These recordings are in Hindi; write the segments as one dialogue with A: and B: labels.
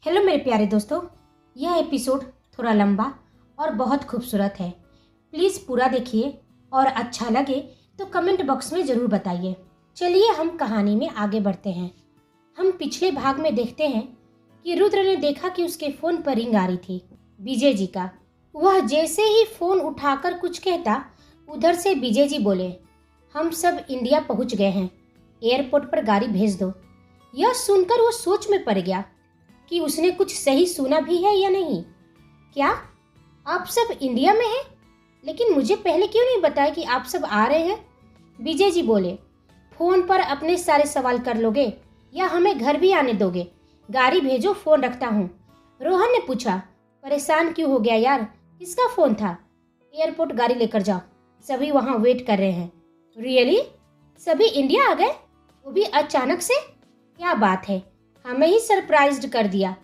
A: हेलो मेरे प्यारे दोस्तों, यह एपिसोड थोड़ा लंबा और बहुत खूबसूरत है। प्लीज़ पूरा देखिए और अच्छा लगे तो कमेंट बॉक्स में ज़रूर बताइए। चलिए हम कहानी में आगे बढ़ते हैं। हम पिछले भाग में देखते हैं कि रुद्र ने देखा कि उसके फ़ोन पर रिंग आ रही थी विजय जी का। वह जैसे ही फ़ोन उठाकर कुछ कहता, उधर से विजय जी बोले, हम सब इंडिया पहुंच गए हैं, एयरपोर्ट पर गाड़ी भेज दो। यह सुनकर वो सोच में पड़ गया कि उसने कुछ सही सुना भी है या नहीं। क्या आप सब इंडिया में हैं? लेकिन मुझे पहले क्यों नहीं बताया कि आप सब आ रहे हैं? विजय जी बोले, फोन पर अपने सारे सवाल कर लोगे या हमें घर भी आने दोगे? गाड़ी भेजो, फोन रखता हूँ। रोहन ने पूछा, परेशान क्यों हो गया यार, किसका फोन था? एयरपोर्ट गाड़ी लेकर जाओ, सभी वहाँ वेट कर रहे हैं। रियली? सभी इंडिया आ गए, वो भी अचानक से? क्या बात है, हमें ही सरप्राइज्ड कर दिया।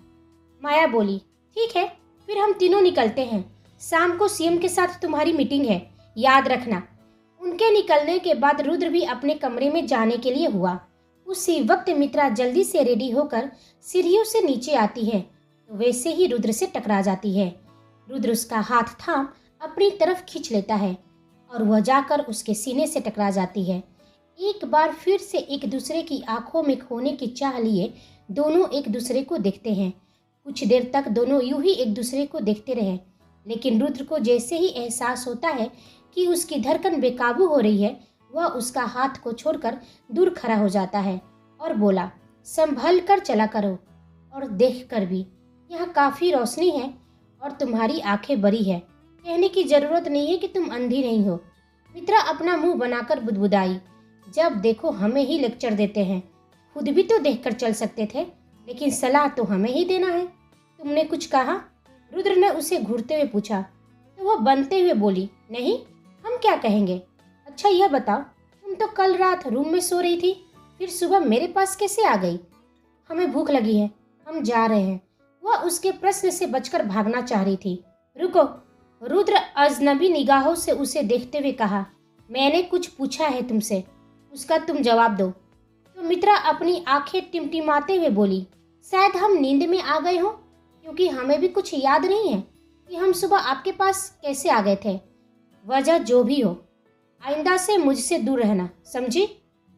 A: माया बोली, ठीक है फिर हम तीनों निकलते हैं। शाम को सीएम के साथ तुम्हारी मीटिंग है, याद रखना। उनके निकलने के बाद रुद्र भी अपने कमरे में जाने के लिए हुआ। उसी वक्त मित्रा जल्दी से रेडी होकर सीढ़ियों से नीचे आती है तो वैसे ही रुद्र से टकरा जाती है। रुद्र उसका हाथ थाम अपनी तरफ खींच लेता है और वह जाकर उसके सीने से टकरा जाती है। एक बार फिर से एक दूसरे की आंखों में खोने की चाह लिए दोनों एक दूसरे को देखते हैं। कुछ देर तक दोनों यूं ही एक दूसरे को देखते रहे, लेकिन रुद्र को जैसे ही एहसास होता है कि उसकी धड़कन बेकाबू हो रही है, वह उसका हाथ को छोड़कर दूर खड़ा हो जाता है और बोला, संभल कर चला करो और देख कर भी, यहाँ काफ़ी रोशनी है और तुम्हारी आंखें बड़ी है, कहने की जरूरत नहीं है कि तुम अंधी नहीं हो। मित्रा अपना मुंह बनाकर बुदबुदाई, जब देखो हमें ही लेक्चर देते हैं, खुद भी तो देखकर चल सकते थे, लेकिन सलाह तो हमें ही देना है। तुमने कुछ कहा? रुद्र ने उसे घूरते हुए पूछा तो वह बनते हुए बोली, नहीं, हम क्या कहेंगे। अच्छा यह बताओ, तुम तो कल रात रूम में सो रही थी, फिर सुबह मेरे पास कैसे आ गई? हमें भूख लगी है, हम जा रहे हैं। वह उसके प्रश्न से बचकर भागना चाह रही थी। रुको, रुद्र अजनबी निगाहों से उसे देखते हुए कहा, मैंने कुछ पूछा है तुमसे, उसका तुम जवाब दो। तो मित्रा अपनी आंखें टिमटिमाते हुए बोली, शायद हम नींद में आ गए हों, क्योंकि हमें भी कुछ याद नहीं है कि हम सुबह आपके पास कैसे आ गए थे। वजह जो भी हो, आइंदा से मुझसे दूर रहना, समझी?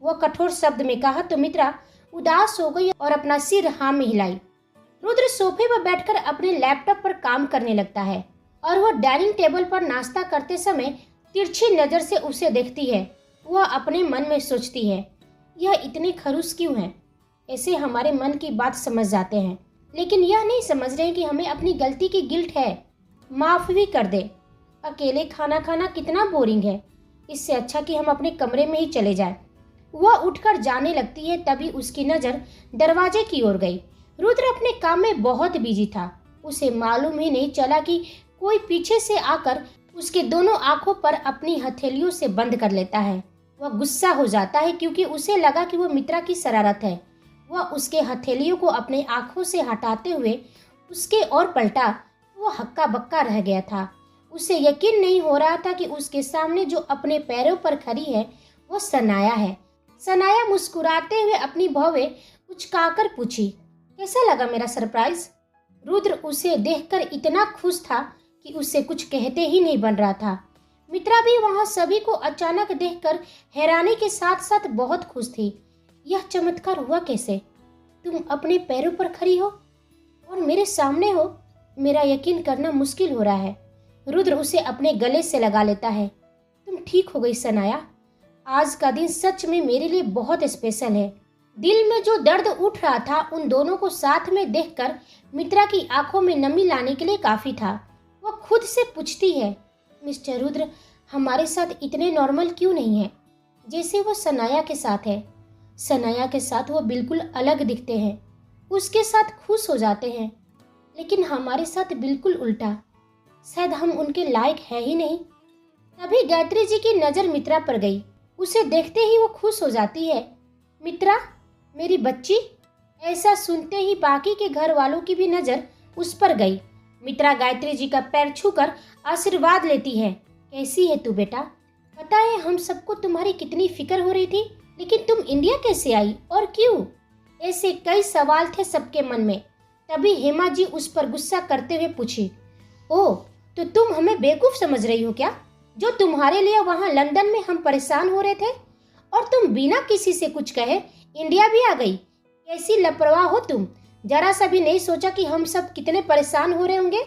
A: वह कठोर शब्द में कहा तो मित्रा उदास हो गई और अपना सिर हाँ में हिलाई। रुद्र सोफे पर बैठकर अपने लैपटॉप पर काम करने लगता है और वह डाइनिंग टेबल पर नाश्ता करते समय तिरछी नजर से उसे देखती है। वह अपने मन में सोचती है, यह इतने खड़ूस क्यों हैं? ऐसे हमारे मन की बात समझ जाते हैं, लेकिन यह नहीं समझ रहे कि हमें अपनी गलती की गिल्ट है। माफ़ भी कर दे। अकेले खाना खाना कितना बोरिंग है, इससे अच्छा कि हम अपने कमरे में ही चले जाएं। वह उठकर जाने लगती है, तभी उसकी नज़र दरवाजे की ओर गई। रुद्र अपने काम में बहुत बिजी था, उसे मालूम ही नहीं चला कि कोई पीछे से आकर उसके दोनों आंखों पर अपनी हथेलियों से बंद कर लेता है। वह गुस्सा हो जाता है क्योंकि उसे लगा कि वह मित्रा की शरारत है। वह उसके हथेलियों को अपने आंखों से हटाते हुए उसके ओर पलटा। वह हक्का बक्का रह गया था। उसे यकीन नहीं हो रहा था कि उसके सामने जो अपने पैरों पर खड़ी है वो सनाया है। सनाया मुस्कुराते हुए अपनी भौवें उचकाकर पूछी, कैसा लगा मेरा सरप्राइज? रुद्र उसे देखकर इतना खुश था कि उसे कुछ कहते ही नहीं बन रहा था। मित्रा भी वहां सभी को अचानक देखकर हैरानी के साथ साथ बहुत खुश थी। यह चमत्कार हुआ कैसे? तुम अपने पैरों पर खड़ी हो और मेरे सामने हो, मेरा यकीन करना मुश्किल हो रहा है। रुद्र उसे अपने गले से लगा लेता है। तुम ठीक हो गई सनाया, आज का दिन सच में मेरे लिए बहुत स्पेशल है। दिल में जो दर्द उठ रहा था उन दोनों को साथ में देखकर मित्रा की आंखों में नमी लाने के लिए काफी था। वह खुद से पूछती है, मिस्टर रुद्र हमारे साथ इतने नॉर्मल क्यों नहीं है जैसे वो सनाया के साथ है? सनाया के साथ वो बिल्कुल अलग दिखते हैं, उसके साथ खुश हो जाते हैं, लेकिन हमारे साथ बिल्कुल उल्टा। शायद हम उनके लायक है ही नहीं। तभी गायत्री जी की नज़र मित्रा पर गई। उसे देखते ही वो खुश हो जाती है। मित्रा, मेरी बच्ची। ऐसा सुनते ही बाकी के घर वालों की भी नज़र उस पर गई। मित्रा गायत्री जी का पैर छूकर आशीर्वाद लेती है। कैसी है तू बेटा? पता है हम सबको तुम्हारी कितनी फिक्र हो रही थी, लेकिन तुम इंडिया कैसे आई और क्यों? ऐसे कई सवाल थे सबके मन में। तभी हेमा जी उस पर गुस्सा करते हुए पूछी, ओह, तो तुम हमें बेवकूफ समझ रही हो क्या? जो तुम्हारे लिए वहां लंदन में हम परेशान हो रहे थे और तुम बिना किसी से कुछ कहे इंडिया भी आ गई। कैसी लापरवाह हो तुम, जरा सा भी नहीं सोचा कि हम सब कितने परेशान हो रहे होंगे।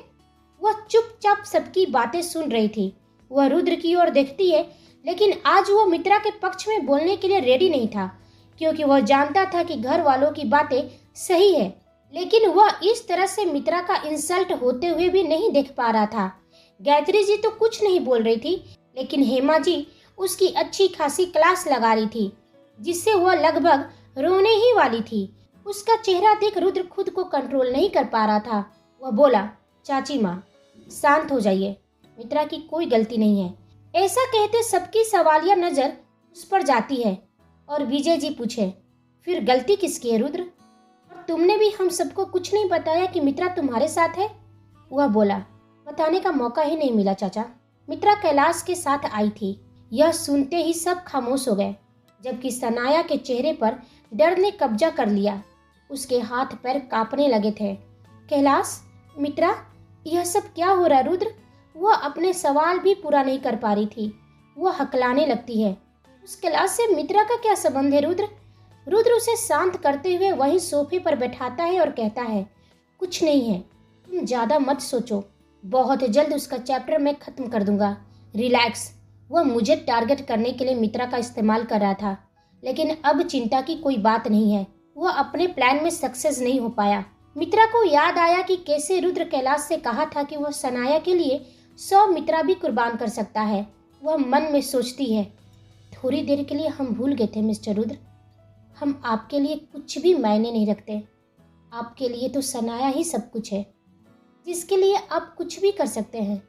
A: वह चुपचाप सबकी बातें सुन रही थी। वह रुद्र की ओर देखती है, लेकिन आज वो मित्रा के पक्ष में बोलने के लिए रेडी नहीं था, क्योंकि वह जानता था कि घर वालों की बातें सही है, लेकिन वह इस तरह से मित्रा का इंसल्ट होते हुए भी नहीं देख पा रहा था। गायत्री जी तो कुछ नहीं बोल रही थी, लेकिन हेमा जी उसकी अच्छी खासी क्लास लगा रही थी, जिससे वह लगभग रोने ही वाली थी। उसका चेहरा देख रुद्र खुद को कंट्रोल नहीं कर पा रहा था। वह बोला, चाची माँ, शांत हो जाइए, मित्रा की कोई गलती नहीं है। ऐसा कहते सबकी सवालिया नजर उस पर जाती है और विजय जी पूछे, फिर गलती किसकी है रुद्र? और तुमने भी हम सबको कुछ नहीं बताया कि मित्रा तुम्हारे साथ है? वह बोला, बताने का मौका ही नहीं मिला चाचा। मित्रा कैलाश के साथ आई थी। यह सुनते ही सब खामोश हो गए, जबकि सनाया के चेहरे पर डर ने कब्जा कर लिया। उसके हाथ पैर कांपने लगे थे। कैलाश, मित्रा, यह सब क्या हो रहा है रुद्र? वह अपने सवाल भी पूरा नहीं कर पा रही थी। वह हकलाने लगती है। उस कैलाश से मित्रा का क्या संबंध है रुद्र? रुद्र उसे शांत करते हुए वहीं सोफे पर बैठाता है और कहता है, कुछ नहीं है, तुम ज्यादा मत सोचो, बहुत जल्द उसका चैप्टर मैं खत्म कर दूंगा। रिलैक्स। वह मुझे टारगेट करने के लिए मित्रा का इस्तेमाल कर रहा था, लेकिन अब चिंता की कोई बात नहीं है। वह अपने प्लान में सक्सेस नहीं हो पाया। मित्रा को याद आया कि कैसे रुद्र कैलाश से कहा था कि वह सनाया के लिए 100 मित्रा भी कुर्बान कर सकता है। वह मन में सोचती है, थोड़ी देर के लिए हम भूल गए थे मिस्टर रुद्र, हम आपके लिए कुछ भी मायने नहीं रखते। आपके लिए तो सनाया ही सब कुछ है, जिसके लिए आप कुछ भी कर सकते हैं।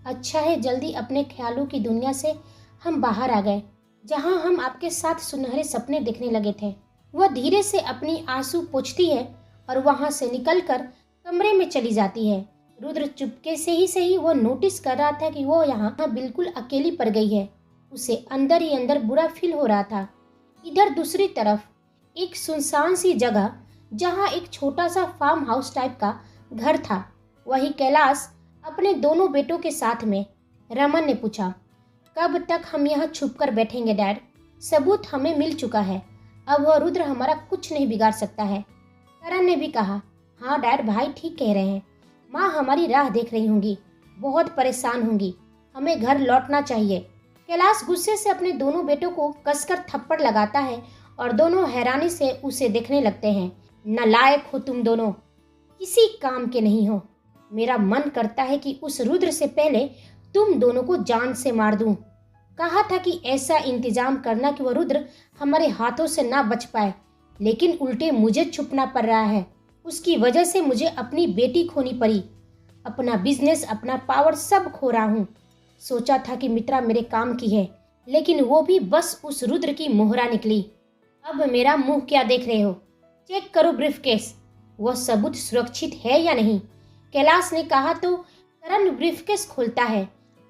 A: अच्छा है जल्दी अपने ख्यालों की दुनिया से हम बाहर आ गए, जहां हम आपके साथ सुनहरे सपने देखने लगे थे। वह धीरे से अपनी आंसू पोंछती है और वहां से निकलकर कमरे में चली जाती है। रुद्र चुपके से ही सही वह नोटिस कर रहा था कि वो यहाँ बिल्कुल अकेली पड़ गई है। उसे अंदर ही अंदर बुरा फील हो रहा था। इधर दूसरी तरफ एक सुनसान सी जगह, जहाँ एक छोटा सा फार्म हाउस टाइप का घर था, वही कैलाश अपने दोनों बेटों के साथ में। रमन ने पूछा, कब तक हम यहाँ छुप कर बैठेंगे डैड? सबूत हमें मिल चुका है, अब वह रुद्र हमारा कुछ नहीं बिगाड़ सकता है। करण ने भी कहा, हाँ डैड, भाई ठीक कह रहे हैं। माँ हमारी राह देख रही होंगी, बहुत परेशान होंगी, हमें घर लौटना चाहिए। कैलाश गुस्से से अपने दोनों बेटों को कसकर थप्पड़ लगाता है और दोनों हैरानी से उसे देखने लगते हैं। नालायक हो तुम दोनों, किसी काम के नहीं हो। मेरा मन करता है कि उस रुद्र से पहले तुम दोनों को जान से मार दूं। कहा था कि ऐसा इंतजाम करना कि वह रुद्र हमारे हाथों से ना बच पाए, लेकिन उल्टे मुझे छुपना पड़ रहा है। उसकी वजह से मुझे अपनी बेटी खोनी पड़ी, अपना बिजनेस, अपना पावर सब खो रहा हूँ। सोचा था कि मित्रा मेरे काम की है, लेकिन वो भी बस उस रुद्र की मोहरा निकली। अब मेरा मुंह क्या देख रहे हो? चेक करो ब्रीफकेस, वह सबूत सुरक्षित है या नहीं। कैलाश ने कहा तो करण ब्रीफकेस खोलता है।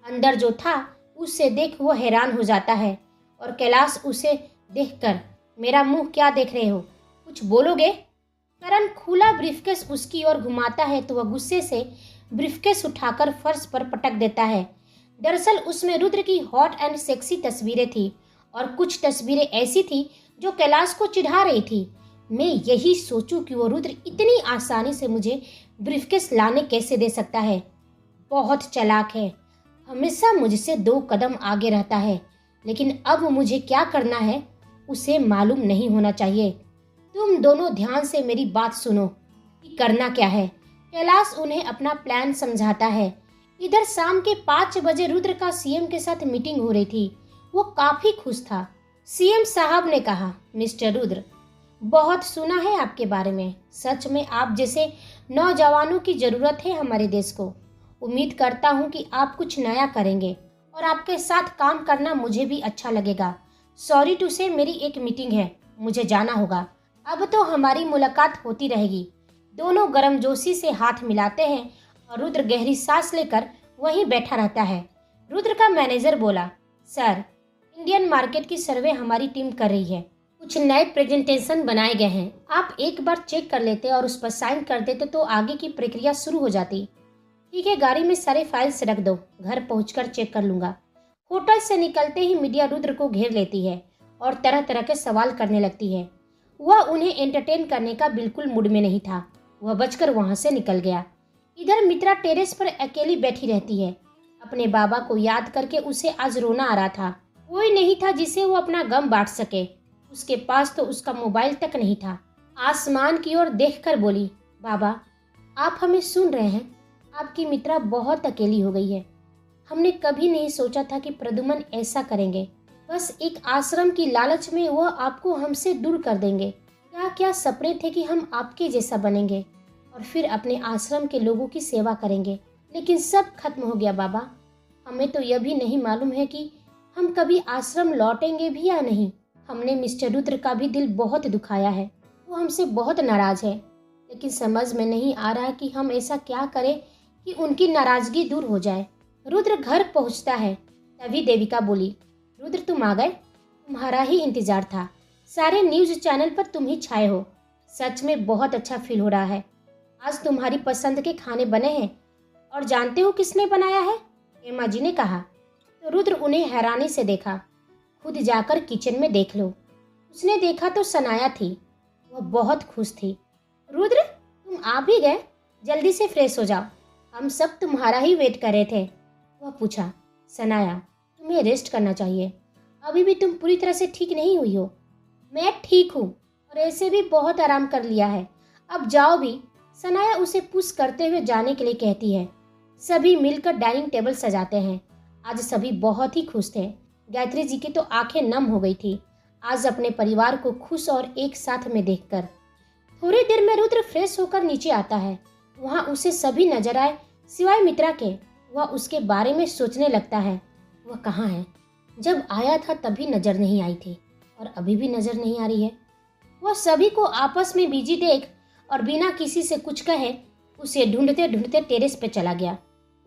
A: अंदर जो था उसे देख वो हैरान हो जाता है और कैलाश उसे देखकर, मेरा मुंह क्या देख रहे हो, कुछ बोलोगे? करण खुला ब्रीफकेस उसकी ओर घुमाता है तो वह गुस्से से ब्रीफकेस उठाकर फर्श पर पटक देता है। दरअसल उसमें रुद्र की हॉट एंड सेक्सी तस्वीरें थी और कुछ तस्वीरें ऐसी थी जो कैलाश को चिढ़ा रही थी। मैं यही सोचूं कि वो रुद्र इतनी आसानी से मुझे ब्रीफकेस लाने कैसे दे सकता है। बहुत चालाक है, हमेशा मुझसे 2 कदम आगे रहता है, लेकिन अब मुझे क्या करना है उसे मालूम नहीं होना चाहिए। तुम दोनों ध्यान से मेरी बात सुनो कि करना क्या है। कैलाश उन्हें अपना प्लान समझाता है। इधर शाम के 5 बजे रुद्र का सीएम के साथ मीटिंग हो रही थी। वो काफी खुश था। सीएम साहब ने कहा, मिस्टर रुद्र, बहुत सुना है आपके बारे में। सच में आप जैसे नौजवानों की जरूरत है हमारे देश को। उम्मीद करता हूँ कि आप कुछ नया करेंगे और आपके साथ काम करना मुझे भी अच्छा लगेगा। सॉरी टू से मेरी एक मीटिंग है, मुझे जाना होगा। अब तो हमारी मुलाकात होती रहेगी। दोनों गर्मजोशी से हाथ मिलाते हैं और रुद्र गहरी सांस लेकर वहीं बैठा रहता है। रुद्र का मैनेजर बोला, सर, इंडियन मार्केट की सर्वे हमारी टीम कर रही है। कुछ नए प्रेजेंटेशन बनाए गए हैं, आप एक बार चेक कर लेते और उस पर साइन कर देते तो आगे की प्रक्रिया शुरू हो जाती। ठीक है, गाड़ी में सारे फाइल्स रख दो, घर पहुंचकर चेक कर लूंगा। होटल से निकलते ही मीडिया रुद्र को घेर लेती है और तरह तरह के सवाल करने लगती है। वह उन्हें एंटरटेन करने का बिल्कुल मूड में नहीं था। वह बचकर वहां से निकल गया। इधर मित्रा टेरेस पर अकेली बैठी रहती है। अपने बाबा को याद करके उसे आज रोना आ रहा था। कोई नहीं था जिसे वो अपना गम बांट सके। उसके पास तो उसका मोबाइल तक नहीं था। आसमान की ओर देखकर बोली, बाबा आप हमें सुन रहे हैं? आपकी मित्रा बहुत अकेली हो गई है। हमने कभी नहीं सोचा था कि प्रद्युमन ऐसा करेंगे। बस एक आश्रम की लालच में वह आपको हमसे दूर कर देंगे। क्या क्या सपने थे कि हम आपके जैसा बनेंगे और फिर अपने आश्रम के लोगों की सेवा करेंगे, लेकिन सब खत्म हो गया बाबा। हमें तो यह भी नहीं मालूम है कि हम कभी आश्रम लौटेंगे भी या नहीं। हमने मिस्टर रुद्र का भी दिल बहुत दुखाया है। वो हमसे बहुत नाराज है, लेकिन समझ में नहीं आ रहा कि हम ऐसा क्या करें कि उनकी नाराजगी दूर हो जाए। रुद्र घर पहुंचता है तभी देविका बोली, रुद्र तुम आ गए? तुम्हारा ही इंतजार था। सारे न्यूज चैनल पर तुम ही छाए हो। सच में बहुत अच्छा फील हो रहा है। आज तुम्हारी पसंद के खाने बने हैं और जानते हो किसने बनाया है? एमा जी ने कहा। तो रुद्र उन्हें हैरानी से देखा। खुद जाकर किचन में देख लो। उसने देखा तो सनाया थी। वह बहुत खुश थी। रुद्र तुम आ भी गए, जल्दी से फ्रेश हो जाओ, हम सब तुम्हारा ही वेट कर रहे थे। वह पूछा, सनाया तुम्हें रेस्ट करना चाहिए, अभी भी तुम पूरी तरह से ठीक नहीं हुई हो। मैं ठीक हूँ और ऐसे भी बहुत आराम कर लिया है, अब जाओ भी। सनाया उसे पुश करते हुए जाने के लिए कहती है। सभी मिलकर डाइनिंग टेबल सजाते हैं। आज सभी बहुत ही खुश थे। गायत्री जी की तो आंखें नम हो गई थी आज अपने परिवार को खुश और एक साथ में देखकर। थोड़ी देर में रुद्र फ्रेश होकर नीचे आता है। वहाँ उसे सभी नजर आए सिवाय मित्रा के। वह उसके बारे में सोचने लगता है, वह कहाँ है? जब आया था तभी नजर नहीं आई थी और अभी भी नजर नहीं आ रही है। वह सभी को आपस में बिजी देख और बिना किसी से कुछ कहे उसे ढूंढते ढूंढते टेरेस पे चला गया।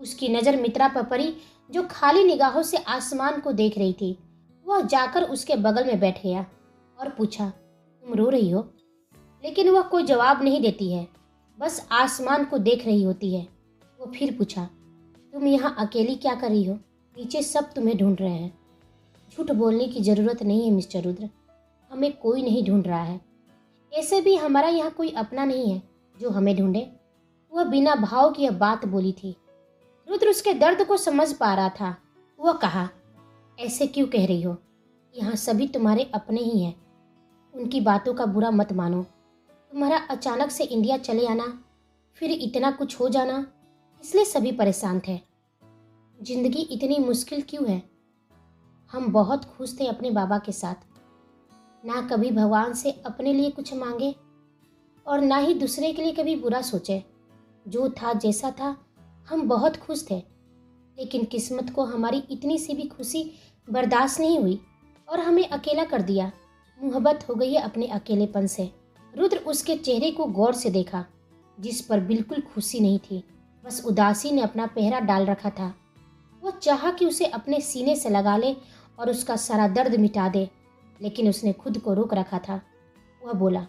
A: उसकी नज़र मित्रा पर पड़ी जो खाली निगाहों से आसमान को देख रही थी। वह जाकर उसके बगल में बैठ गया और पूछा, तुम रो रही हो? लेकिन वह कोई जवाब नहीं देती है, बस आसमान को देख रही होती है। वो फिर पूछा, तुम यहाँ अकेली क्या कर रही हो? नीचे सब तुम्हें ढूंढ रहे हैं। झूठ बोलने की ज़रूरत नहीं है मिस्टर रुद्र, हमें कोई नहीं ढूंढ रहा है। ऐसे भी हमारा यहाँ कोई अपना नहीं है जो हमें ढूंढे। वह बिना भाव की यह बात बोली थी। रुद्र उसके दर्द को समझ पा रहा था। वह कहा, ऐसे क्यों कह रही हो? यहाँ सभी तुम्हारे अपने ही हैं। उनकी बातों का बुरा मत मानो। तुम्हारा अचानक से इंडिया चले आना, फिर इतना कुछ हो जाना, इसलिए सभी परेशान थे। जिंदगी इतनी मुश्किल क्यों है? हम बहुत खुश थे अपने बाबा के साथ। ना कभी भगवान से अपने लिए कुछ मांगे और ना ही दूसरे के लिए कभी बुरा सोचे। जो था जैसा था, हम बहुत खुश थे। लेकिन किस्मत को हमारी इतनी सी भी खुशी बर्दाश्त नहीं हुई और हमें अकेला कर दिया। मुहब्बत हो गई है अपने अकेलेपन से। रुद्र उसके चेहरे को गौर से देखा, जिस पर बिल्कुल खुशी नहीं थी, बस उदासी ने अपना पहरा डाल रखा था। वह चाहा कि उसे अपने सीने से लगा ले और उसका सारा दर्द मिटा दे, लेकिन उसने खुद को रोक रखा था। वह बोला,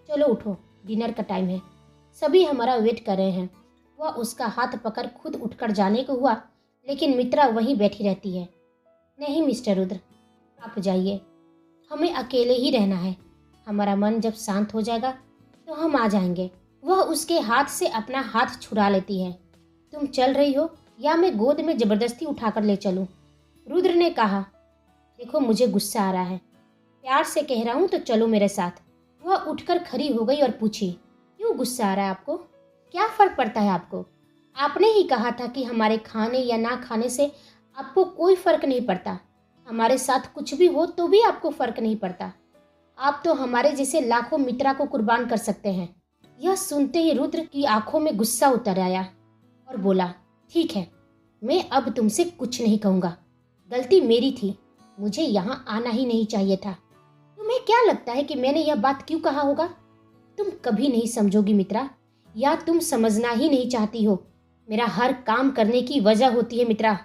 A: चलो उठो, डिनर का टाइम है, सभी हमारा वेट कर रहे हैं। वह उसका हाथ पकड़ खुद उठकर जाने को हुआ, लेकिन मित्रा वहीं बैठी रहती है। नहीं मिस्टर रुद्र, आप जाइए, हमें अकेले ही रहना है। हमारा मन जब शांत हो जाएगा तो हम आ जाएंगे। वह उसके हाथ से अपना हाथ छुड़ा लेती है। तुम चल रही हो या मैं गोद में जबरदस्ती उठाकर ले चलूं? रुद्र ने कहा, देखो मुझे गुस्सा आ रहा है, प्यार से कह रहा हूं तो चलो मेरे साथ। वह उठकर खड़ी हो गई और पूछी, क्यों गुस्सा आ रहा है आपको? क्या फर्क पड़ता है आपको? आपने ही कहा था कि हमारे खाने या ना खाने से आपको कोई फर्क नहीं पड़ता। हमारे साथ कुछ भी हो तो भी आपको फर्क नहीं पड़ता। आप तो हमारे जैसे लाखों मित्रा को कुर्बान कर सकते हैं। यह सुनते ही रुद्र की आंखों में गुस्सा उतर आया और बोला, ठीक है, मैं अब तुमसे कुछ नहीं कहूँगा। गलती मेरी थी, मुझे यहाँ आना ही नहीं चाहिए था। तुम्हें क्या लगता है कि मैंने यह बात क्यों कहा होगा? तुम कभी नहीं समझोगी मित्रा, या तुम समझना ही नहीं चाहती हो। मेरा हर काम करने की वजह होती है मित्रा।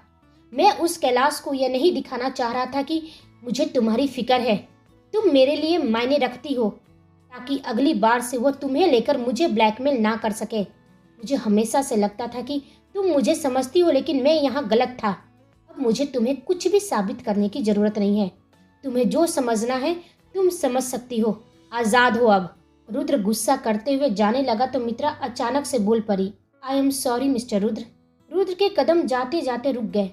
A: मैं उस कैलाश को यह नहीं दिखाना चाह रहा था कि मुझे तुम्हारी फिक्र है। तुम मेरे लिए मायने रखती हो, ताकि अगली बार से वो तुम्हें लेकर मुझे ब्लैकमेल ना कर सके। मुझे हमेशा से लगता था कि तुम मुझे समझती हो, लेकिन मैं यहाँ गलत था। अब मुझे तुम्हें कुछ भी साबित करने की जरूरत नहीं है। तुम्हें जो समझना है तुम समझ सकती हो। आजाद हो अब। रुद्र गुस्सा करते हुए जाने लगा तो मित्रा अचानक से बोल पड़ी, I am sorry mister Rudra. Rudra के कदम जाते जाते रुक गए।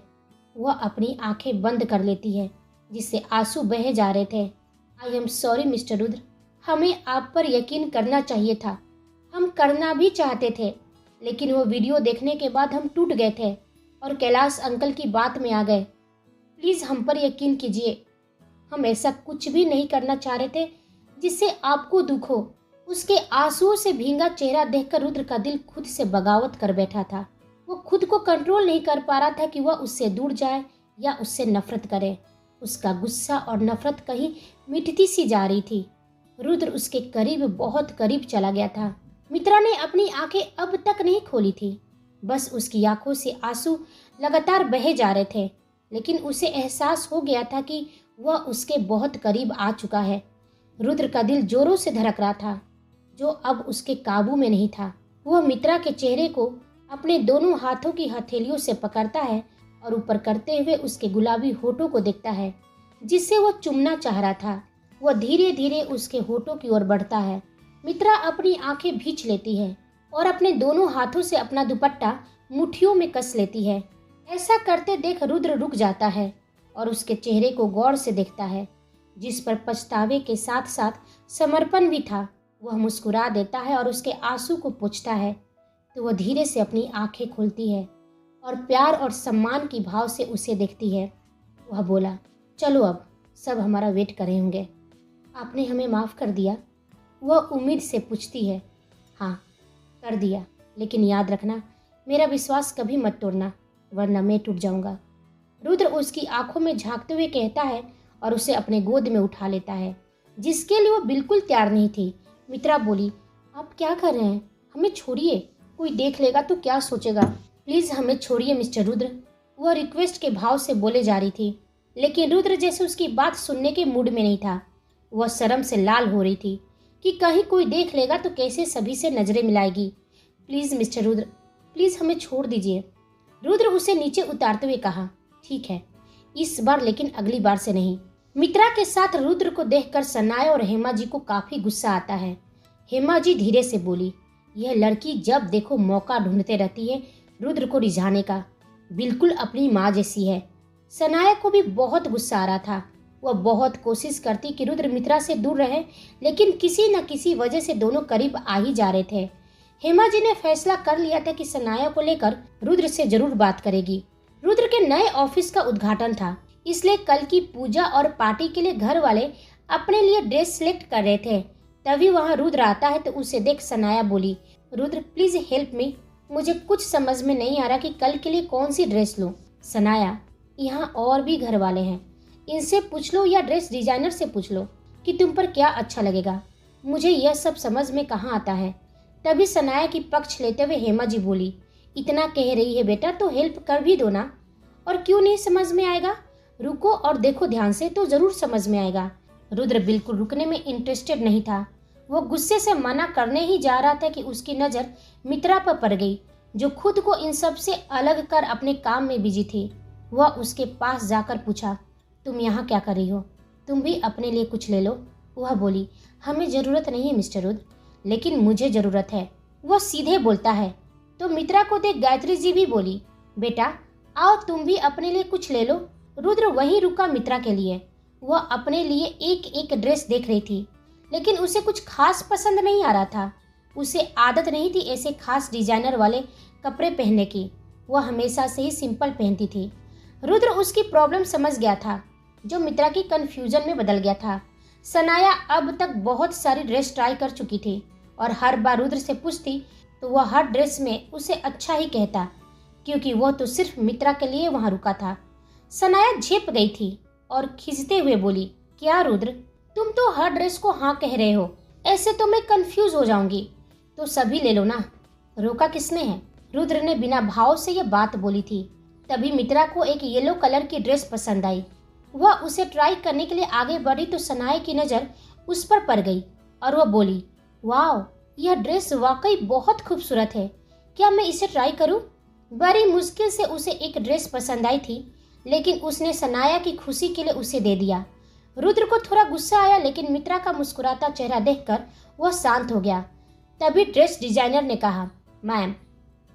A: वह अपनी आंखें बंद कर लेती है, जिससे आंसू बहे जा रहे थे। I am sorry mister Rudra. हमें आप पर यकीन करना चाहिए था। हम करना भी चाहते थे, लेकिन वो वीडियो देखने के बाद हम टूट गए थे और कैलाश अंकल की बात में आ गए। प्लीज हम पर यकीन कीजिए। हम ऐसा कुछ भी नहीं करना चाह रहे थे जिससे आपको दुख हो। उसके आंसुओं से भींगा चेहरा देखकर रुद्र का दिल खुद से बगावत कर बैठा था। वो खुद को कंट्रोल नहीं कर पा रहा था कि वह उससे दूर जाए या उससे नफरत करे। उसका गुस्सा और नफरत कहीं मिटती सी जा रही थी। रुद्र उसके करीब, बहुत करीब चला गया था। मित्रा ने अपनी आंखें अब तक नहीं खोली थी। बस उसकी आंखों से आंसू लगातार बहे जा रहे थे, लेकिन उसे एहसास हो गया था कि वह उसके बहुत करीब आ चुका है। रुद्र का दिल जोरों से धड़क रहा था, जो अब उसके काबू में नहीं था। वह मित्रा के चेहरे को अपने दोनों हाथों की हथेलियों से पकड़ता है और ऊपर करते हुए उसके गुलाबी होठों को देखता है, जिससे वह चुमना चाह रहा था। वह धीरे धीरे उसके होठों की ओर बढ़ता है। मित्रा अपनी आंखें भींच लेती है और अपने दोनों हाथों से अपना दुपट्टा मुट्ठियों में कस लेती है। ऐसा करते देख रुद्र रुक जाता है और उसके चेहरे को गौर से देखता है, जिस पर पछतावे के साथ साथ समर्पण भी था। वह मुस्कुरा देता है और उसके आंसू को पोंछता है, तो वह धीरे से अपनी आंखें खोलती है और प्यार और सम्मान की भाव से उसे देखती है। वह बोला, चलो अब सब हमारा वेट कर रहे होंगे। आपने हमें माफ़ कर दिया? वह उम्मीद से पूछती है। हाँ, कर दिया, लेकिन याद रखना, मेरा विश्वास कभी मत तोड़ना, वरना मैं टूट जाऊंगा। रुद्र उसकी आंखों में झांकते हुए कहता है और उसे अपने गोद में उठा लेता है, जिसके लिए वो बिल्कुल तैयार नहीं थी। मित्रा बोली, आप क्या कर रहे हैं? हमें छोड़िए, कोई देख लेगा तो क्या सोचेगा? प्लीज़ हमें छोड़िए मिस्टर रुद्र। वह रिक्वेस्ट के भाव से बोले जा रही थी, लेकिन रुद्र जैसे उसकी बात सुनने के मूड में नहीं था। वह शर्म से लाल हो रही थी कि कहीं कोई देख लेगा तो कैसे सभी से नजरें मिलाएगी। प्लीज़ मिस्टर रुद्र, प्लीज़ हमें छोड़ दीजिए। रुद्र उसे नीचे उतारते हुए कहा, ठीक है, इस बार, लेकिन अगली बार से नहीं। मित्रा के साथ रुद्र को देखकर सनाया और हेमा जी को काफी गुस्सा आता है। हेमा जी धीरे से बोली, यह लड़की जब देखो मौका ढूंढते रहती है रुद्र को रिझाने का, बिल्कुल अपनी माँ जैसी है। सनाया को भी बहुत गुस्सा आ रहा था। वह बहुत कोशिश करती कि रुद्र मित्रा से दूर रहे, लेकिन किसी न किसी वजह से दोनों करीब आ ही जा रहे थे। हेमा जी ने फैसला कर लिया था कि सनाया को लेकर रुद्र से जरूर बात करेगी। रुद्र के नए ऑफिस का उद्घाटन था, इसलिए कल की पूजा और पार्टी के लिए घर वाले अपने लिए ड्रेस सिलेक्ट कर रहे थे। तभी वहां रुद्र आता है तो उसे देख सनाया बोली, रुद्र प्लीज हेल्प मी, मुझे कुछ समझ में नहीं आ रहा कि कल के लिए कौन सी ड्रेस लूं। सनाया, यहाँ और भी घर वाले हैं, इनसे पूछ लो या ड्रेस डिजाइनर से पूछ लो कि तुम पर क्या अच्छा लगेगा। मुझे यह सब समझ में कहाँ आता है। तभी सनाया की पक्ष लेते हुए हेमा जी बोली, इतना कह रही है बेटा तो हेल्प कर भी दो ना। और क्यों नहीं समझ में आएगा, रुको और देखो ध्यान से तो जरूर समझ में आएगा। रुद्र बिल्कुल रुकने में इंटरेस्टेड नहीं था। वो गुस्से से मना करने ही जा रहा था कि उसकी नज़र मित्रा पर पड़ गई, जो खुद को इन सब से अलग कर अपने काम में बिजी थी। वह उसके पास जाकर पूछा, तुम यहाँ क्या कर रही हो? तुम भी अपने लिए कुछ ले लो। वह बोली, हमें ज़रूरत नहीं है मिस्टर रुद्र, लेकिन मुझे ज़रूरत है। वह सीधे बोलता है। तो मित्रा को देख गायत्री जी भी बोली, बेटा आओ तुम भी अपने लिए कुछ ले लो। रुद्र वहीं रुका मित्रा के लिए। वह अपने लिए एक एक ड्रेस देख रही थी, लेकिन उसे कुछ खास पसंद नहीं आ रहा था। उसे आदत नहीं थी ऐसे खास डिजाइनर वाले कपड़े पहनने की। वह हमेशा से ही सिंपल पहनती थी। रुद्र उसकी प्रॉब्लम समझ गया था, जो मित्रा की कंफ्यूजन में बदल गया था। सनाया अब तक बहुत सारी ड्रेस ट्राई कर चुकी थी और हर बार रुद्र से पूछती तो वह हर ड्रेस में उसे अच्छा ही कहता, क्योंकि वह तो सिर्फ मित्रा के लिए वहां रुका था। सनाया झेप गई थी और खींचते हुए बोली, क्या रुद्र, तुम तो हर ड्रेस को हाँ कह रहे हो, ऐसे तो मैं कंफ्यूज हो जाऊंगी। तो सभी ले लो ना। रोका किसने है? रुद्र ने बिना भाव से यह बात बोली थी। तभी मित्रा को एक येलो कलर की ड्रेस पसंद आई। वह उसे ट्राई करने के लिए आगे बढ़ी तो सनाया की नज़र उस पर पड़ गई और वह बोली, वाह, यह ड्रेस वाकई बहुत खूबसूरत है, क्या मैं इसे ट्राई करूं? बड़ी मुश्किल से उसे एक ड्रेस पसंद आई थी, लेकिन उसने सनाया की खुशी के लिए उसे दे दिया। रुद्र को थोड़ा गुस्सा आया, लेकिन मित्रा का मुस्कुराता चेहरा देखकर वह शांत हो गया। तभी ड्रेस डिजाइनर ने कहा, मैम,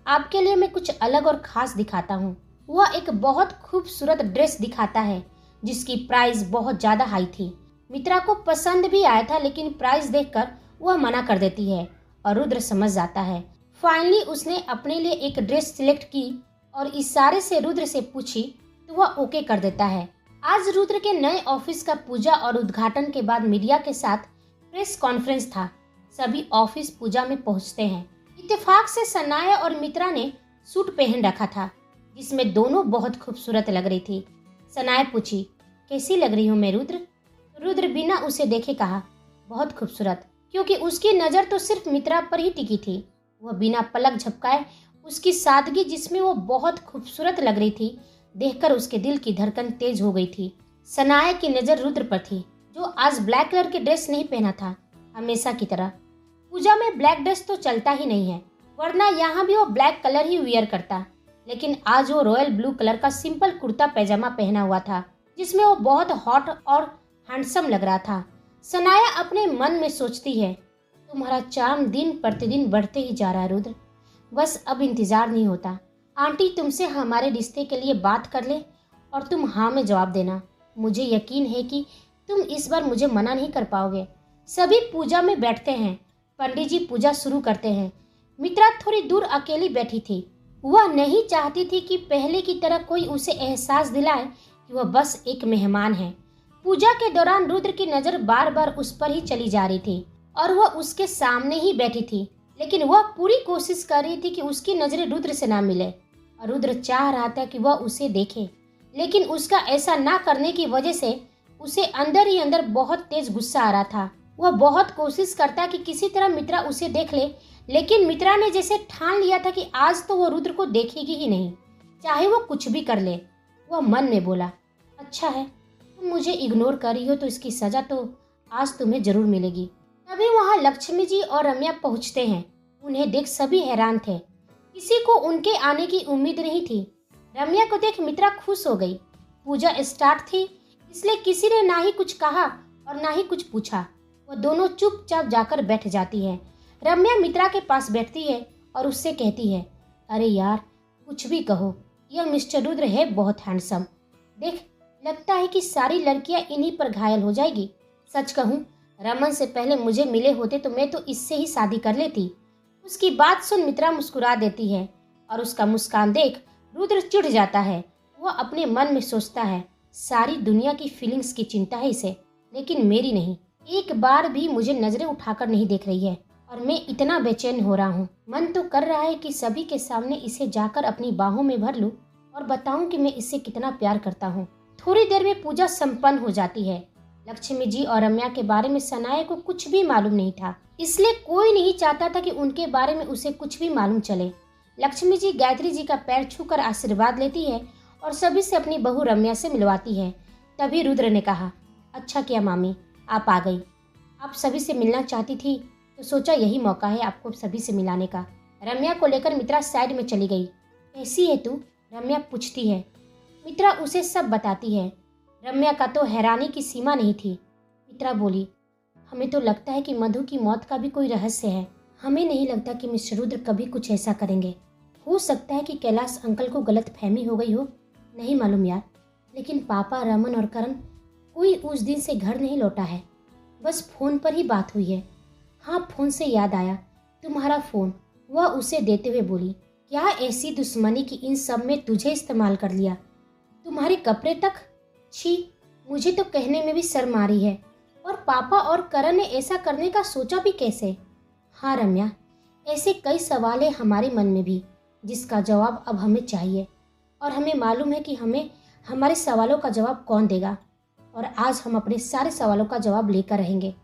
A: आपके लिए मैं कुछ अलग और खास दिखाता हूँ। वह एक बहुत खूबसूरत ड्रेस दिखाता है जिसकी प्राइस बहुत ज़्यादा हाई थी। मित्रा को पसंद भी आया था, लेकिन प्राइस देखकर वह मना कर देती है और रुद्र समझ जाता है। फाइनली उसने अपने लिए एक ड्रेस सिलेक्ट की और इशारे से रुद्र से पूछी तो वह ओके कर देता है। आज रुद्र के नए ऑफिस का पूजा और उद्घाटन के बाद मीडिया के साथ प्रेस कॉन्फ्रेंस था। सभी ऑफिस पूजा में पहुंचते हैं। इत्तेफाक से सनाया और मित्रा ने सूट पहन रखा था जिसमें दोनों बहुत खूबसूरत लग रही थी। सनाया पूछी, कैसी लग रही हूँ मैं रुद्र? रुद्र बिना उसे देखे कहा, बहुत खूबसूरत, क्योंकि उसकी नज़र तो सिर्फ मित्रा पर ही टिकी थी। वह बिना पलक झपकाए उसकी सादगी जिसमें वो बहुत खूबसूरत लग रही थी देखकर उसके दिल की धड़कन तेज हो गई थी। सनाया की नज़र रुद्र पर थी जो आज ब्लैक कलर की ड्रेस नहीं पहना था। हमेशा की तरह पूजा में ब्लैक ड्रेस तो चलता ही नहीं है, वरना यहाँ भी वो ब्लैक कलर ही वियर करता, लेकिन आज वो रॉयल ब्लू कलर का सिंपल कुर्ता पैजामा पहना हुआ था जिसमें वो बहुत हॉट और हैंडसम लग रहा था। सनाया अपने मन में सोचती है, तुम्हारा चार्म दिन प्रतिदिन बढ़ते ही जा रहा है रुद्र, बस अब इंतजार नहीं होता। आंटी तुमसे हमारे रिश्ते के लिए बात कर ले और तुम हाँ में जवाब देना। मुझे यकीन है कि तुम इस बार मुझे मना नहीं कर पाओगे। सभी पूजा में बैठते हैं। पंडित जी पूजा शुरू करते हैं। मित्रा थोड़ी दूर अकेली बैठी थी। वह नहीं चाहती थी कि पहले की तरह कोई उसे एहसास दिलाए कि वह बस एक मेहमान है। पूजा के दौरान रुद्र की नज़र बार बार उस पर ही चली जा रही थी और वह उसके सामने ही बैठी थी, लेकिन वह पूरी कोशिश कर रही थी कि उसकी नज़रें रुद्र से ना मिले और रुद्र चाह रहा था कि वह उसे देखे, लेकिन उसका ऐसा ना करने की वजह से उसे अंदर ही अंदर बहुत तेज गुस्सा आ रहा था। वह बहुत कोशिश करता कि किसी तरह मित्रा उसे देख ले, लेकिन मित्रा ने जैसे ठान लिया था कि आज तो वह रुद्र को देखेगी ही नहीं, चाहे वो कुछ भी कर ले। वह मन में बोला, अच्छा है, तुम मुझे इग्नोर कर रही हो तो इसकी सजा तो आज तुम्हें जरूर मिलेगी। तभी वहाँ लक्ष्मी जी और रम्या पहुँचते हैं। उन्हें देख सभी हैरान थे, किसी को उनके आने की उम्मीद नहीं थी। रम्या को देख मित्रा खुश हो गई। पूजा स्टार्ट थी, इसलिए किसी ने ना ही कुछ कहा और ना ही कुछ पूछा। वो दोनों चुपचाप जाकर बैठ जाती है। रम्या मित्रा के पास बैठती है और उससे कहती है, अरे यार, कुछ भी कहो, यह मिस्टर रुद्र है बहुत हैंडसम। देख, लगता है कि सारी लड़कियां इन्हीं पर घायल हो जाएगी। सच कहूँ, रमन से पहले मुझे मिले होते तो मैं तो इससे ही शादी कर लेती। उसकी बात सुन मित्रा मुस्कुरा देती है और उसका मुस्कान देख रुद्र चिढ़ जाता है। वह अपने मन में सोचता है, सारी दुनिया की फीलिंग्स की चिंता है इसे, लेकिन मेरी नहीं। एक बार भी मुझे नजरें उठाकर नहीं देख रही है और मैं इतना बेचैन हो रहा हूँ। मन तो कर रहा है कि सभी के सामने इसे जाकर अपनी बाहों में भर लूं और बताऊं कि मैं इससे कितना प्यार करता हूँ। थोड़ी देर में पूजा संपन्न हो जाती है। लक्ष्मी जी और रम्या के बारे में सनाया को कुछ भी मालूम नहीं था, इसलिए कोई नहीं चाहता था कि उनके बारे में उसे कुछ भी मालूम चले। लक्ष्मी जी गायत्री जी का पैर छूकर आशीर्वाद लेती है और सभी से अपनी बहू रम्या से मिलवाती है। तभी रुद्र ने कहा, अच्छा किया मामी, आप आ गई। आप सभी से मिलना चाहती थी तो सोचा यही मौका है आपको सभी से मिलाने का। रम्या को लेकर मित्रा साइड में चली गई। कैसी है तू? रम्या पूछती है। मित्रा उसे सब बताती है। रम्या का तो हैरानी की सीमा नहीं थी। मित्रा बोली, हमें तो लगता है कि मधु की मौत का भी कोई रहस्य है। हमें नहीं लगता कि मिस्टर रुद्र कभी कुछ ऐसा करेंगे। हो सकता है कि कैलाश अंकल को गलतफहमी हो गई हो, नहीं मालूम यार, लेकिन पापा, रमन और करण कोई उस दिन से घर नहीं लौटा है। बस फ़ोन पर ही बात हुई है। हाँ, फ़ोन से याद आया, तुम्हारा फ़ोन। वह उसे देते हुए बोली, क्या ऐसी दुश्मनी की इन सब में तुझे इस्तेमाल कर लिया? तुम्हारे कपड़े तक? छी, मुझे तो कहने में भी शर्म आ रही है। और पापा और करण ने ऐसा करने का सोचा भी कैसे? हाँ रम्या, ऐसे कई सवाल हैं हमारे मन में भी, जिसका जवाब अब हमें चाहिए और हमें मालूम है कि हमें हमारे सवालों का जवाब कौन देगा। और आज हम अपने सारे सवालों का जवाब लेकर रहेंगे।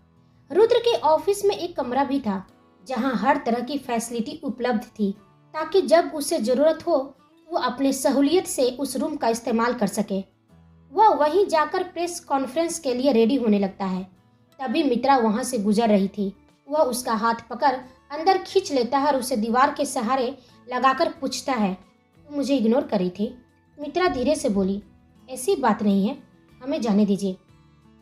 A: रुद्र के ऑफिस में एक कमरा भी था जहां हर तरह की फैसिलिटी उपलब्ध थी, ताकि जब उसे ज़रूरत हो वो अपने सहूलियत से उस रूम का इस्तेमाल कर सके। वह वहीं जाकर प्रेस कॉन्फ्रेंस के लिए रेडी होने लगता है। तभी मित्रा वहां से गुजर रही थी। वह उसका हाथ पकड़ अंदर खींच लेता है और उसे दीवार के सहारे लगाकर पूछता है, तुम मुझे इग्नोर करी थी? मित्रा धीरे से बोली, ऐसी बात नहीं है, हमें जाने दीजिए।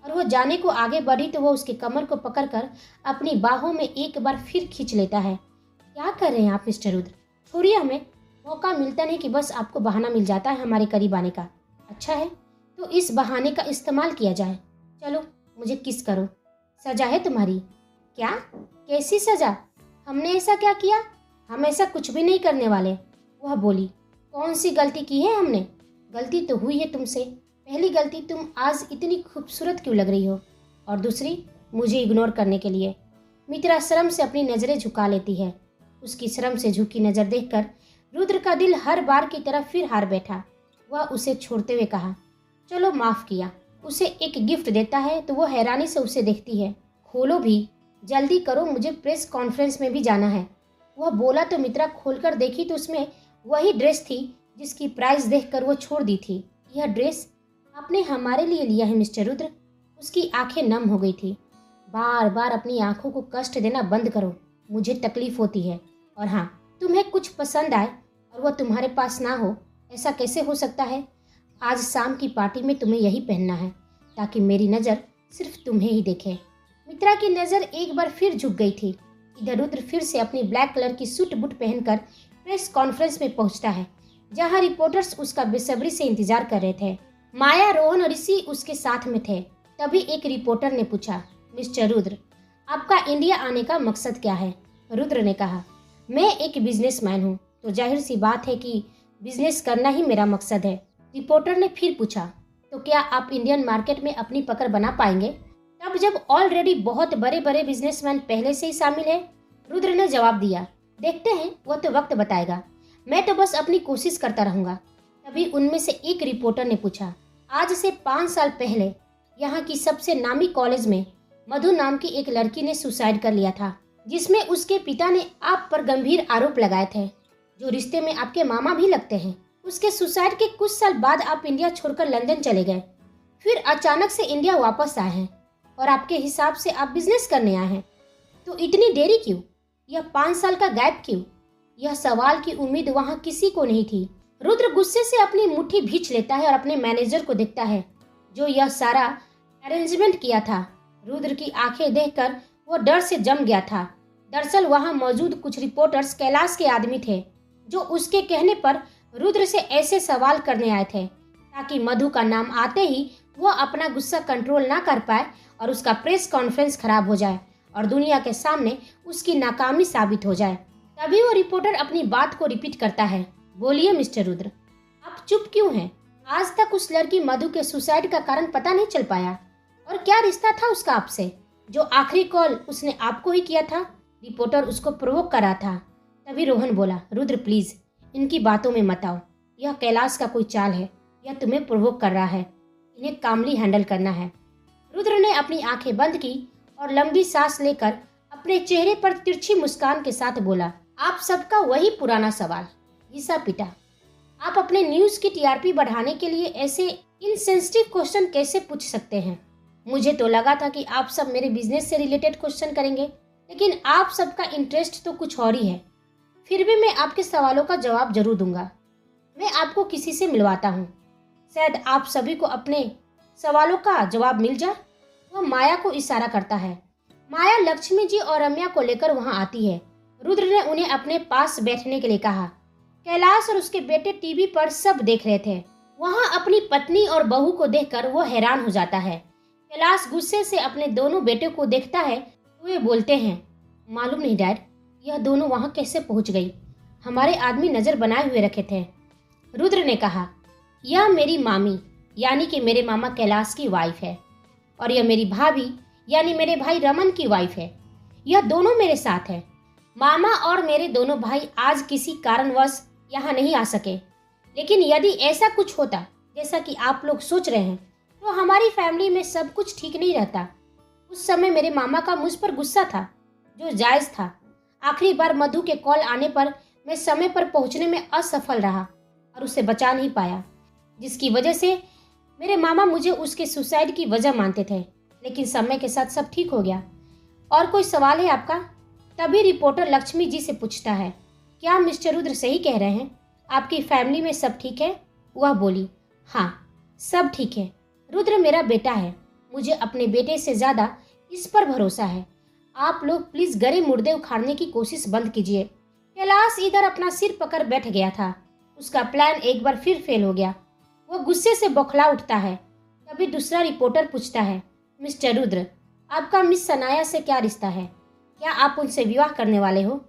A: और वह जाने को आगे बढ़ी तो वह उसके कमर को पकड़कर अपनी बाहों में एक बार फिर खींच लेता है। क्या कर रहे हैं आप मिस्टर रुद्र? छोड़िए, हमें मौका मिलता नहीं कि बस आपको बहाना मिल जाता है हमारे करीब आने का। अच्छा है तो इस बहाने का इस्तेमाल किया जाए। चलो मुझे किस करो, सजा है तुम्हारी। क्या? कैसी सजा? हमने ऐसा क्या किया? हम ऐसा कुछ भी नहीं करने वाले। वह बोली, कौन सी गलती की है हमने? गलती तो हुई है तुमसे। पहली गलती, तुम आज इतनी खूबसूरत क्यों लग रही हो, और दूसरी, मुझे इग्नोर करने के लिए। मित्रा शर्म से अपनी नज़रें झुका लेती है। उसकी शर्म से झुकी नज़र देखकर रुद्र का दिल हर बार की तरह फिर हार बैठा। वह उसे छोड़ते हुए कहा, चलो माफ़ किया। उसे एक गिफ्ट देता है तो वो हैरानी से उसे देखती है। खोलो भी, जल्दी करो, मुझे प्रेस कॉन्फ्रेंस में भी जाना है। वह बोला तो मित्रा खोलकर देखी तो उसमें वही ड्रेस थी जिसकी प्राइस देखकर वो छोड़ दी थी। यह ड्रेस आपने हमारे लिए लिया है मिस्टर रुद्र? उसकी आंखें नम हो गई थी। बार बार अपनी आंखों को कष्ट देना बंद करो, मुझे तकलीफ होती है। और हाँ, तुम्हें कुछ पसंद आए और वह तुम्हारे पास ना हो, ऐसा कैसे हो सकता है? आज शाम की पार्टी में तुम्हें यही पहनना है ताकि मेरी नज़र सिर्फ तुम्हें ही देखे। मित्रा की नज़र एक बार फिर झुक गई थी। इधर रुद्र फिर से अपनी ब्लैक कलर की सूट बूट पहनकर प्रेस कॉन्फ्रेंस में पहुंचता है, जहां रिपोर्टर्स उसका बेसब्री से इंतजार कर रहे थे। माया, रोहन और ऋषि उसके साथ में थे। तभी एक रिपोर्टर ने पूछा, मिस्टर रुद्र, आपका इंडिया आने का मकसद क्या है? रुद्र ने कहा, मैं एक बिजनेसमैन हूँ, तो जाहिर सी बात है कि बिजनेस करना ही मेरा मकसद है। रिपोर्टर ने फिर पूछा, तो क्या आप इंडियन मार्केट में अपनी पकड़ बना पाएंगे, तब जब ऑलरेडी बहुत बड़े बड़े बिजनेसमैन पहले से ही शामिल है? रुद्र ने जवाब दिया, देखते हैं, वो तो वक्त बताएगा, मैं तो बस अपनी कोशिश करता रहूंगा। तभी उनमें से एक रिपोर्टर ने पूछा, आज से 5 साल पहले यहाँ की सबसे नामी कॉलेज में मधु नाम की एक लड़की ने सुसाइड कर लिया था, जिसमें उसके पिता ने आप पर गंभीर आरोप लगाए थे, जो रिश्ते में आपके मामा भी लगते हैं। उसके सुसाइड के कुछ साल बाद आप इंडिया छोड़कर लंदन चले गए, फिर अचानक से इंडिया वापस आए हैं और आपके हिसाब से आप बिजनेस करने आए हैं। तो इतनी देरी क्यों? यह 5 साल का गैप क्यों? यह सवाल की उम्मीद वहाँ किसी को नहीं थी। रुद्र गुस्से से अपनी मुट्ठी भींच लेता है और अपने मैनेजर को देखता है, जो यह सारा अरेंजमेंट किया था। रुद्र की आंखें देखकर वो डर से जम गया था। दरअसल वहां मौजूद कुछ रिपोर्टर्स कैलाश के आदमी थे, जो उसके कहने पर रुद्र से ऐसे सवाल करने आए थे ताकि मधु का नाम आते ही वो अपना गुस्सा कंट्रोल ना कर पाए और उसका प्रेस कॉन्फ्रेंस खराब हो जाए और दुनिया के सामने उसकी नाकामी साबित हो जाए। तभी वो रिपोर्टर अपनी बात को रिपीट करता है, बोलिए मिस्टर रुद्र, आप चुप क्यों हैं? आज तक उस लड़की मधु के सुसाइड का कारण पता नहीं चल पाया, और क्या रिश्ता था उसका आपसे, जो आखिरी कॉल उसने आपको ही किया था? रिपोर्टर उसको प्रोवोक कर रहा था। तभी रोहन बोला, रुद्र प्लीज इनकी बातों में मत आओ, यह कैलाश का कोई चाल है, यह तुम्हें प्रोवोक कर रहा है, इन्हें कामली हैंडल करना है। रुद्र ने अपनी आंखें बंद की और लंबी सांस लेकर अपने चेहरे पर तिरछी मुस्कान के साथ बोला, आप सबका वही पुराना सवाल, घिसा पिटा। आप अपने न्यूज़ की टीआरपी बढ़ाने के लिए ऐसे इनसेंसिटिव क्वेश्चन कैसे पूछ सकते हैं? मुझे तो लगा था कि आप सब मेरे बिजनेस से रिलेटेड क्वेश्चन करेंगे, लेकिन आप सबका इंटरेस्ट तो कुछ और ही है। फिर भी मैं आपके सवालों का जवाब जरूर दूंगा। मैं आपको किसी से मिलवाता हूँ, शायद आप सभी को अपने सवालों का जवाब मिल जाए। वह माया को इशारा करता है। माया लक्ष्मी जी और रम्या को लेकर वहाँ आती है। रुद्र ने उन्हें अपने पास बैठने के लिए कहा। कैलाश और उसके बेटे टीवी पर सब देख रहे थे। वहाँ अपनी पत्नी और बहू को देखकर वो हैरान हो जाता है। कैलाश गुस्से से अपने दोनों बेटे को देखता है तो वे बोलते हैं, मालूम नहीं डैड, यह दोनों वहाँ कैसे पहुँच गई? हमारे आदमी नजर बनाए हुए रखे थे। रुद्र ने कहा, यह मेरी मामी यानी कि मेरे मामा कैलाश की वाइफ है, और यह मेरी भाभी यानी मेरे भाई रमन की वाइफ है। यह दोनों मेरे साथ है। मामा और मेरे दोनों भाई आज किसी कारणवश यहाँ नहीं आ सके, लेकिन यदि ऐसा कुछ होता जैसा कि आप लोग सोच रहे हैं तो हमारी फैमिली में सब कुछ ठीक नहीं रहता। उस समय मेरे मामा का मुझ पर गुस्सा था, जो जायज़ था। आखिरी बार मधु के कॉल आने पर मैं समय पर पहुंचने में असफल रहा और उसे बचा नहीं पाया, जिसकी वजह से मेरे मामा मुझे उसके सुसाइड की वजह मानते थे, लेकिन समय के साथ सब ठीक हो गया। और कोई सवाल है आपका? तभी रिपोर्टर लक्ष्मी जी से पूछता है, क्या मिस्टर रुद्र सही कह रहे हैं? आपकी फैमिली में सब ठीक है? वह बोली, हाँ सब ठीक है। रुद्र मेरा बेटा है, मुझे अपने बेटे से ज़्यादा इस पर भरोसा है। आप लोग प्लीज़ गरे मुर्दे उखाड़ने की कोशिश बंद कीजिए। कैलाश इधर अपना सिर पकड़ बैठ गया था। उसका प्लान एक बार फिर फेल हो गया। वह गुस्से से बौखला उठता है। तभी दूसरा रिपोर्टर पूछता है, मिस्टर रुद्र, आपका मिस सनाया से क्या रिश्ता है? क्या आप उनसे विवाह करने वाले हो?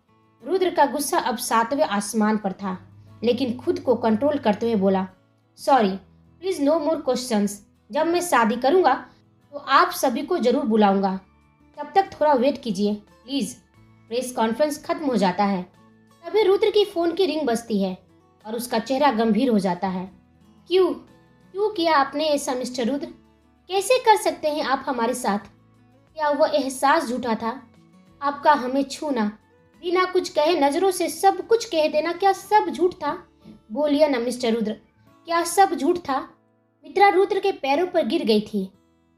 A: रुद्र का गुस्सा अब 7वें आसमान पर था, लेकिन खुद को कंट्रोल करते हुए बोला, sorry please no more questions. जब मैं शादी करूंगा तो आप सभी को जरूर बुलाऊंगा। तब तक थोड़ा वेट कीजिए प्लीज़। प्रेस कॉन्फ्रेंस खत्म हो जाता है। तभी रुद्र की फ़ोन की रिंग बजती है और उसका चेहरा गंभीर हो जाता है। क्यों क्यों किया आपने ऐसा मिस्टर रुद्र? कैसे कर सकते हैं आप हमारे साथ? क्या वह एहसास झूठा था? आपका हमें छूना, बिना कुछ कहे नज़रों से सब कुछ कह देना, क्या सब झूठ था? बोलिए ना मिस्टर रुद्र, क्या सब झूठ था? मित्रा रुद्र के पैरों पर गिर गई थी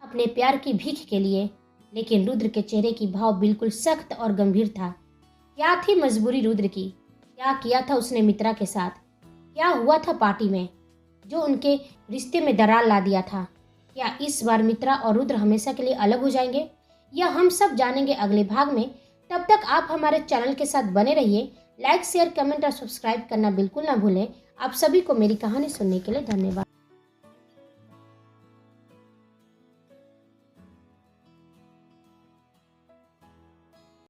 A: अपने प्यार की भीख के लिए, लेकिन रुद्र के चेहरे की भाव बिल्कुल सख्त और गंभीर था। क्या थी मजबूरी रुद्र की? क्या किया था उसने मित्रा के साथ? क्या हुआ था पार्टी में जो उनके रिश्ते में दरार ला दिया था? क्या इस बार मित्रा और रुद्र हमेशा के लिए अलग हो जाएंगे? यह हम सब जानेंगे अगले भाग में। तब तक आप हमारे चैनल के साथ बने रहिए। लाइक शेयर कमेंट और सब्सक्राइब करना बिल्कुल ना भूलें। आप सभी को मेरी कहानी सुनने के लिए धन्यवाद।